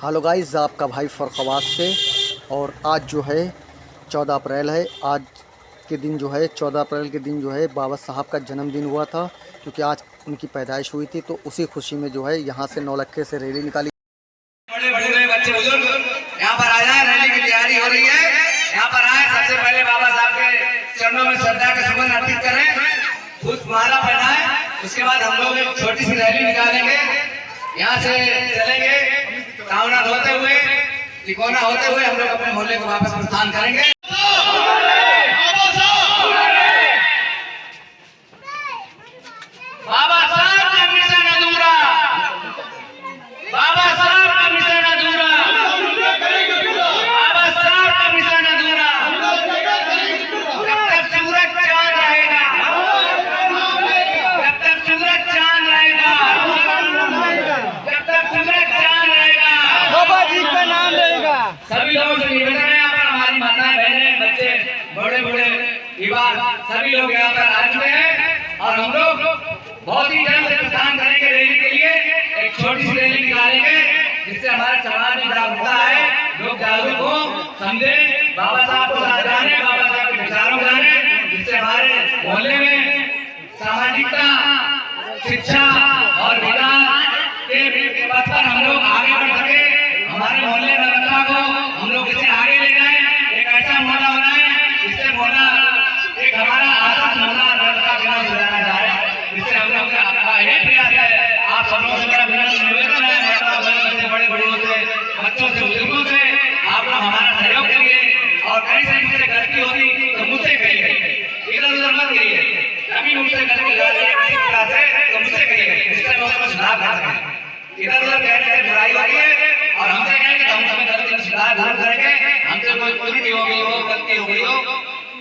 Hello guys, आपका भाई फ़रखवास से। और आज जो है 14 अप्रैल है। आज के दिन जो है 14 अप्रैल के दिन जो है बाबा साहब का जन्मदिन हुआ था, क्योंकि आज उनकी पैदाइश हुई थी। तो उसी खुशी में जो है यहाँ से नौलक्खे से रैली निकाली। बड़े बड़े बच्चे बुजुर्ग यहाँ पर आ जाए, रैली की तैयारी हो रही है। यहाँ पर आए, सबसे पहले बाबा साहब के चरणों में श्रद्धा के सुमन अर्पित करें, पुष्पमाला पहनाएं। उसके बाद हम लोग एक छोटी सी रैली निकालेंगे, यहाँ से चलेंगे कावना होते हुए, तिकोना होते हुए हम लोग अपने मोहल्ले को वापस प्रस्थान करेंगे। बाबा साहब का मिशन अधूरा, बाबा साहब का मिशन अधूरा, बाबा साहब का मिशन अधूरा। जब तक सूरज चांद रहेगा, जब तक सूरज चांद रहेगा, जब तक सूरज चांद रहेगा, बाबा जी का नाम रहेगा। सभी लोगों से निवेदन है, यहाँ पर हमारी माताएं, बहनें, बच्चे, बड़े बड़े युवा सभी लोग यहाँ पर आ चुके हैं और हम लोग बहुत ही जल्द से प्रस्थान करेंगे रैली के लिए। एक छोटी सी रैली निकालेंगे जिससे हमारा समाज में जागरूक होता है, लोग जागरूक हो, समझे, बाबा साहब को जाने, बाबा साहब के विचारों को जाने, जिससे हमारे मोहल्ले में सामाजिकता, शिक्षा और विकास के पथ पर हम लोग आगे बढ़ सके। हमारे मोहल्ले नगरपालिका को हम लोग इसे आगे ले जाए, एक ऐसा मोहल्ला बनाए जिससे मोहल्ला एक हमारा आदर्श मोहल्ला नगरपालिका के नाम से जाना जाए। जिससे हम लोग का यही प्रयास है। आप सब लोगों से मेरा निवेदन है, बच्चे, बड़े बड़े से, बच्चों से, बुजुर्गों से, आप लोग हमारा सहयोग करिए और कहीं से मुझसे गलती होगी तो मुझसे कहिए, इधर उधर मत करिए। कभी मुझसे गलती तो मुझसे कहिए, जिससे मैं उसको सुधार कर सकें। इधर उधर कहने से बुराई होती है और हमसे कहेंगे तो हम समय गलती सुधार जरूर करेंगे। हमसे कोई त्रुटि हो गई हो, गलती हो गई हो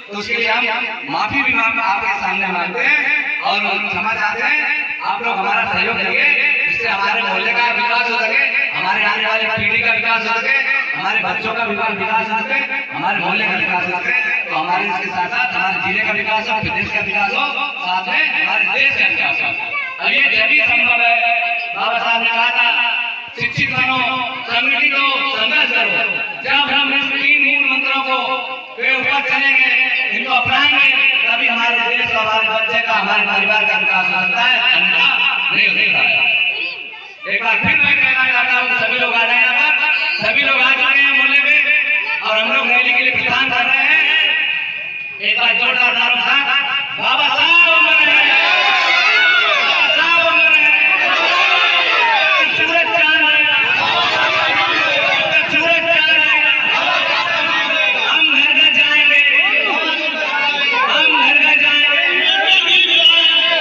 तो उसके लिए हम माफी भी आपके सामने मांगते हैं और क्षमा चाहते हैं। आप लोग हमारा सहयोग करिए, जिससे हमारे मोहल्ले का विकास हो सके, हमारे आने वाली पीढ़ी का विकास हो सके, हमारे बच्चों का विकास हो सके, हमारे मोहल्ले का विकास हो सके। तो हमारे इसके साथ साथ हमारे जिले का विकास हो, प्रदेश का विकास हो, साथ में हमारे देश का विकास हो। और ये जब संभव है। बाबा साहब ने कहा था, शिक्षित बनो, संगठित हो, संघर्ष करो। जब हम इन 3 मूल मंत्रों को के ऊपर चलेंगे, इनको अपनाएंगे, तभी हमारे देश का, हमारे बच्चे का, हमारे परिवार का विकास हो सकता है, अन्यथा नहीं हो सकता है। एक बार फिर मैं कहना चाहता हूँ, सभी लोग आ जाए यहाँ पर, सभी लोग आ चुके हैं मोहल्ले में और हम लोग रैली के लिए प्रस्थान कर रहे हैं। एक बार जोरदार नारा था, बाबा साहब अमर रहे, बाबा साहब अमर रहे, सूरज चांद रहेगा, सूरज चांद रहेगा, हम घर घर जाएंगे, हम घर घर जाएंगे,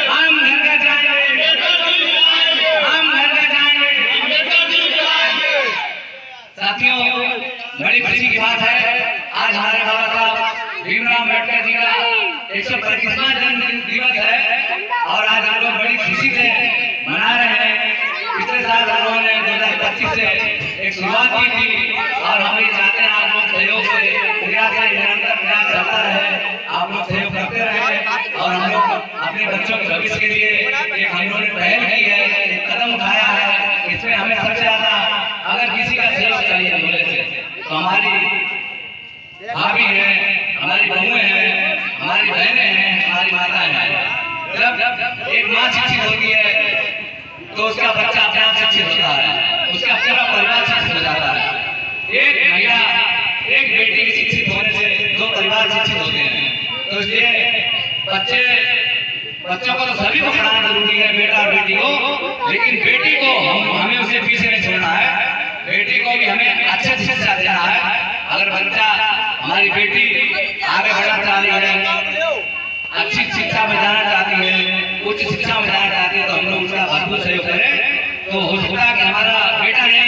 हम घर घर जाएंगे, हम घर घर जाएंगे। साथियों, बड़ी खुशी की बात है, आज हमारे बाबा साहब भीमराव अम्बेडकर जी का 125वां जन्म दिवस है और आज हम लोग बड़ी खुशी से मना रहे हैं। पिछले साल हम लोगों ने 2025 से एक शुरुआत की थी और हम ये चाहते हैं आप लोग सहयोग से, प्रयास से, निरंतर प्रयास चलता रहे, आप लोग सहयोग करते रहे और हम लोग अपने बच्चों के भविष्य के लिए एक हम लोगों ने पहल की है, एक कदम उठाया है। इसमें हमें सबसे ज्यादा अगर किसी का सहयोग चाहिए बोले से तो हमारी भाभी है, हमारी बहुएं हैं, हमारी बहनें हैं, हमारी माताएं हैं। जब एक माँ शिक्षित होती है तो उसका बच्चा अपने आप शिक्षित होता है, उसका पूरा परिवार शिक्षित हो जाता है। एक महिला, एक बेटी के शिक्षित होने से 2 परिवार शिक्षित होते हैं। तो इसलिए बच्चों को तो सभी को पढ़ाना जरूरी है, बेटा और बेटी को, लेकिन बेटी को हमें उसे पीछे नहीं छोड़ना है। बेटी को भी हमें अच्छे शिक्षा देना है। अगर बच्चा, हमारी बेटी आगे बढ़ना चाहती है, अच्छी शिक्षा में जाना चाहती है, उच्च शिक्षा में जाना चाहती है, तो हम लोग उसका भरपूर सहयोग करें। तो हो सकता है कि हमारा बेटा नहीं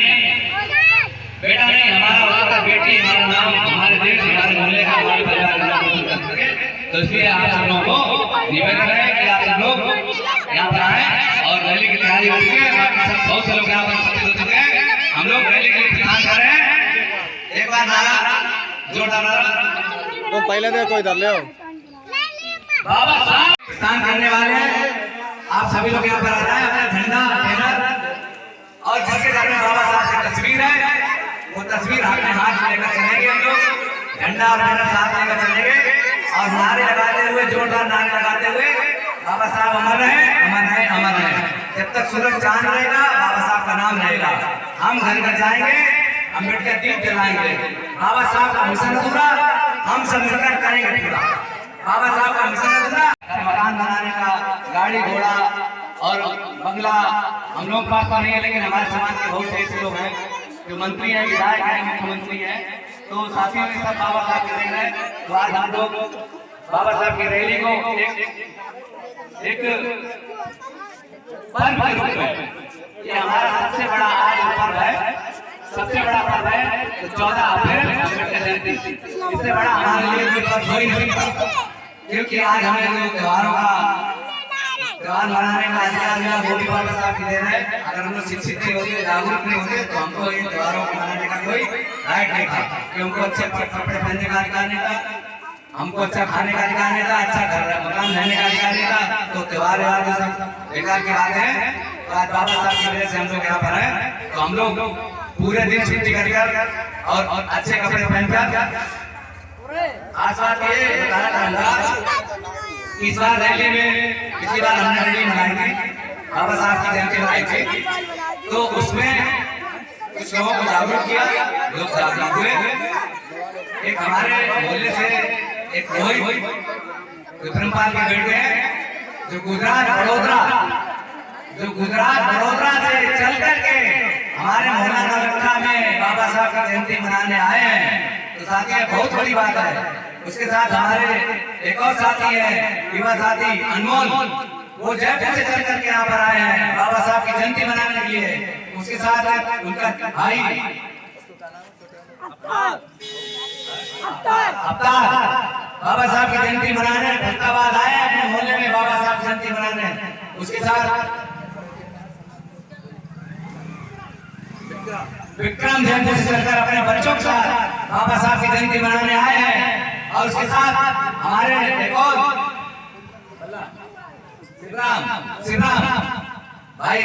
हमारा हो सकता है बेटी, हमारा नाम हमारे देश, हमारे मोहल्ले का, हमारे परिवार का नाम रोशन कर सके। तो इसलिए आप सब लोगों को निवेदन है कि आप सब लोग यहाँ पर आए और रैली की तैयारी हो चुकी है। सब बहुत से लोग यहाँ पर उपस्थित हो चुके हैं। हम लोग रैली के लिए प्रस्थान कर रहे हैं। एक बार नारा जोरदार नारा, तो पहले दे कोई इधर ले आओ। बाबा साहब प्रस्थान करने वाले हैं, आप सभी लोग यहाँ पर आ जाए, अपना झंडा, बैनर और जिसके सामने बाबा साहब की तस्वीर है तस्वीर अपने हाथ में लेकर चलेंगे हम लोग, झंडा और बैनर साथ लेकर चलेंगे और नारे लगाते हुए, जोरदार नारे लगाते हुए बाबा साहब अमर रहे, अमर रहे, अमर रहे। जब तक सूरज चांद रहेगा बाबा साहब का नाम रहेगा। हम घर घर जाएंगे, अम्बेडकर दीप जलाएंगे, बाबा साहब का मिशन अधूरा हम सब मिलकर करेंगे पूरा। बाबा साहब का मिशन अधूरा, मकान बनाने का, गाड़ी घोड़ा और बंगला हम लोग पास तो नहीं है, लेकिन हमारे समाज के बहुत से ऐसे लोग हैं जो मंत्री हैं, विधायक हैं, मुख्यमंत्री हैं। तो साथियों ये सब बाबा साहब के देन है। तो आज हम लोग बाबा साहब की रैली को एक पर्व के रूप में, ये हमारा सबसे बड़ा आज पर्व है, सबसे बड़ा पर्व है 14 अप्रैल अम्बेडकर जयंती। इससे बड़ा हमारे लिए कोई पर्व हो ही नहीं सकता, क्योंकि आज हमें जो त्योहारों का त्योहार मनाने का अधिकार मिला वो भी बाबा साहब की देन है। अगर हम लोग शिक्षित नहीं होते, जागरूक नहीं होते, तो हमको इन त्योहारों को मनाने का कोई राइट नहीं था। कि हमको अच्छे कपड़े पहनने का अधिकार नहीं था, हमको अच्छा खाने का अधिकार नहीं था, अच्छा घर मकान रहने का अधिकार नहीं था। तो त्योहार ये सब बेकार की बात है। तो आज बाबा साहब की वजह से हम लोग यहाँ पर हैं। तो हम लोग पूरे दिन छुट्टी कर और अच्छे कपड़े पहनकर आज बात ये बताना चाहूंगा, इस बार रैली में, पिछली बार हमने रैली मनाई थी, बाबा साहब की जयंती मनाई थी, तो उसमें कुछ लोगों को जागरूक किया, लोग जागरूक हुए। एक हमारे मोहल्ले से एक रोहित विक्रमपाल के बेटे हैं, जो गुजरात बड़ोदरा से चल करके हमारे मोहल्ला नौलखा में बाबा साहब की जयंती मनाने आए हैं। तो साथियों बहुत बड़ी बात है। उसके साथ हमारे एक और साथी है, युवा साथी अनमोल, वो जयपुर से चल करके यहाँ पर आए हैं बाबा साहब की जयंती मनाने के लिए। उसके साथ उनका भाई अवतार बाबा साहब की जयंती मनाने फरीदाबाद आए अपने मोहल्ले में बाबा साहब की जयंती मनाने। उसके साथ विक्रम जयंती से चलकर अपने बच्चों के साथ बाबा साहब की जयंती मनाने आए हैं। और उसके साथ हमारे एक और शिवराम भाई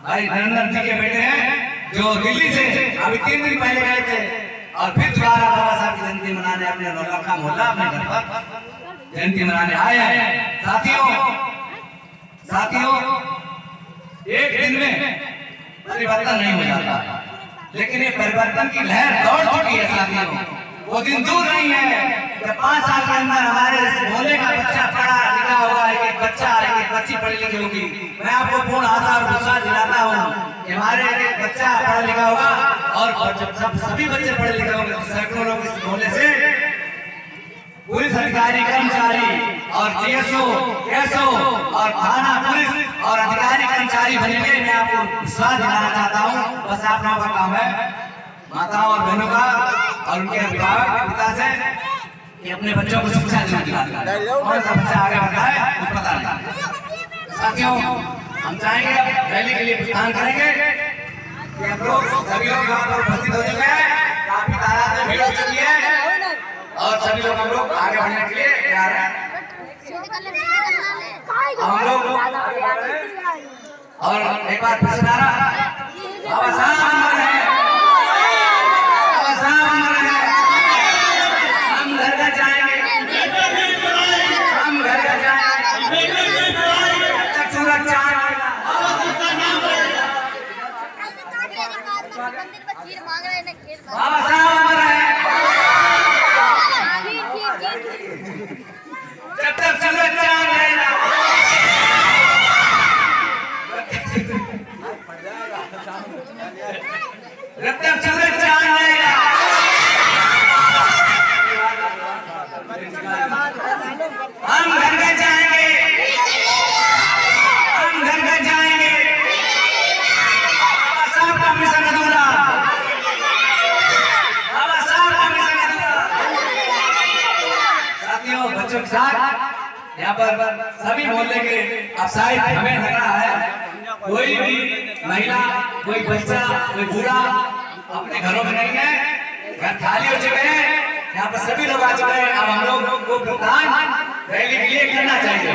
भाई नरेंद्र जी के बेटे हैं, जो दिल्ली से अभी 3 दिन पहले गए थे और फिर दोबारा बाबा साहब की जयंती मनाने अपने नौलखा मोहल्ला अपने घर पर जयंती मनाने आए हैं। साथियों एक दिन में परिवर्तन नहीं हो जाता, लेकिन ये परिवर्तन की लहर दौड़ चुकी है साथियों। वो दिन दूर नहीं है जब 5 साल के अंदर हमारे मोहल्ले का बच्चा पढ़ा लिखा हुआ, एक बच्चा एक बच्ची पढ़ी लिखी होगी। मैं आपको पूर्ण आशा और विश्वास दिलाता हूँ कि हमारे एक बच्चा पढ़ा लिखा होगा, और जब सभी बच्चे पढ़े लिखे होंगे तो सैकड़ों लोग इस मोहल्ले से पुलिस अधिकारी, कर्मचारी और DSO, SO और थाना पुलिस और अधिकारी कर्मचारी बनेंगे। मैं आपको विश्वास दिलाना चाहता हूँ। बस आप लोगों का काम है, माताओं और बहनों का और उनके अभिभावक पिता से, कि अपने बच्चों को शिक्षा देना। कौन सा बच्चा आगे बढ़ा है कुछ पता नहीं। साथियों हम चाहेंगे रैली के लिए प्रस्थान करेंगे कि हम लोग सभी लोग यहाँ पर उपस्थित हो चुके हैं, काफी तादाद में भीड़ हो चुकी है और सभी लोग हम लोग आगे बढ़ने के लिए तैयार हैं। हम लोग और एक बार फिर से नारा बाबा साहब अमर है, बाबा साहब अमर है। हम घर घर जाएंगे, हम घर घर जाएंगे, तक सूरज चांद बाबा साहब अमर है। जब तक सूरज चांद रहेगा, जब तक सूरज चांद रहेगा, हम घर घर जाएंगे, हम घर घर जाएंगे। बाबा साहब का मिशन अधूरा, बाबा साहब का मिशन अधूरा। साथियों बच्चों के साथ यहाँ पर सभी मोहल्ले के अफसाइड हमें लग रहा है, कोई भी महिला, कोई बच्चा, कोई बूढ़ा अपने घरों में नहीं है, घर खाली हो चुके हैं। यहाँ पर सभी लोग आ चुके हैं। अब हम लोग को प्रस्थान रैली के लिए करना चाहिए।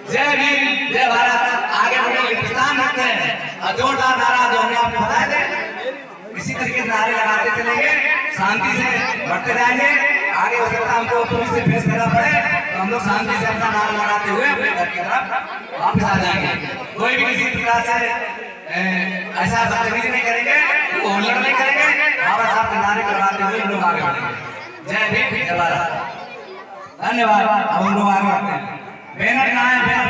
जय भीम, जय भारत, आगे बढ़ने के लिए प्रस्थान रखते हैं और जोरदार नारा जो हमने आपको बताए थे इसी तरीके से नारे लगाते चलेंगे, शांति से बढ़ते जाएंगे। आगे हो सकता है हमको पुलिस से फेस करना पड़े तो हम लोग शांति से अपना नारा लगाते हुए अपने घर की तरफ वापस आ जाएंगे। कोई भी किसी प्रकार से ऐसा बदतमीजी नहीं करेंगे, हुल्लड़ नहीं करेंगे, बाबा साहब के नारे लगाते हुए हम लोग आगे बढ़ेंगे। जय भीम, जय भारत। धन्यवाद। अब हम लोग आगे बढ़ते हैं। बैनर ना है, बैनर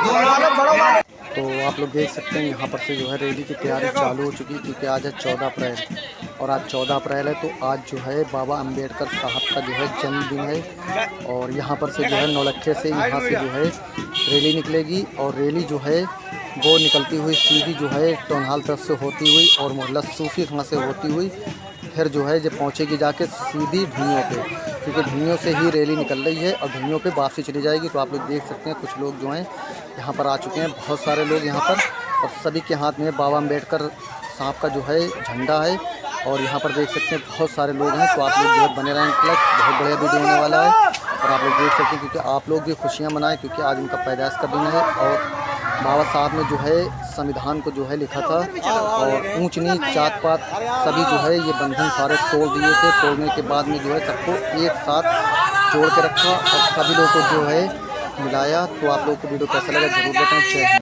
दो लोग। तो आप लोग देख सकते हैं यहाँ पर से जो है रैली की तैयारी चालू हो चुकी है, क्योंकि आज है 14 अप्रैल और आज 14 अप्रैल है। तो आज जो है बाबा अंबेडकर साहब का जो है जन्मदिन है और यहाँ पर से जो है नौलक्खे से यहाँ से जो है रैली निकलेगी और रैली जो है वो निकलती हुई सीधी जो है टाउन हॉल तरफ से होती हुई और मोहल्ला सूफी वहाँ से होती हुई फिर जो है जब पहुँचेगी जाके सीधी ढूंढियों पे, क्योंकि ढूंढियों से ही रैली निकल रही है और ढूंढियों पे वापसी चली जाएगी। तो आप लोग देख सकते हैं कुछ लोग जो हैं यहाँ पर आ चुके हैं, बहुत सारे लोग यहाँ पर, और सभी के हाथ में बाबा अम्बेडकर साहब का जो है झंडा है और यहाँ पर देख सकते हैं बहुत सारे लोग हैं। तो आप लोग जो है बने रहें, बहुत बढ़िया वीडियो होने वाला है और आप लोग देख सकते हैं, क्योंकि आप लोग भी खुशियाँ मनाएं, क्योंकि आज उनका पैदाइश का दिन है और बाबा साहब ने जो है संविधान को जो है लिखा था और ऊंच नीच जात पात सभी जो है ये बंधन सारे तोड़ दिए थे। तोड़ने के बाद में जो है सबको एक साथ जोड़ के रखा और सभी लोगों को जो है मिलाया। तो आप लोगों को वीडियो कैसा लगा जरूर बताएं। जय हिंद।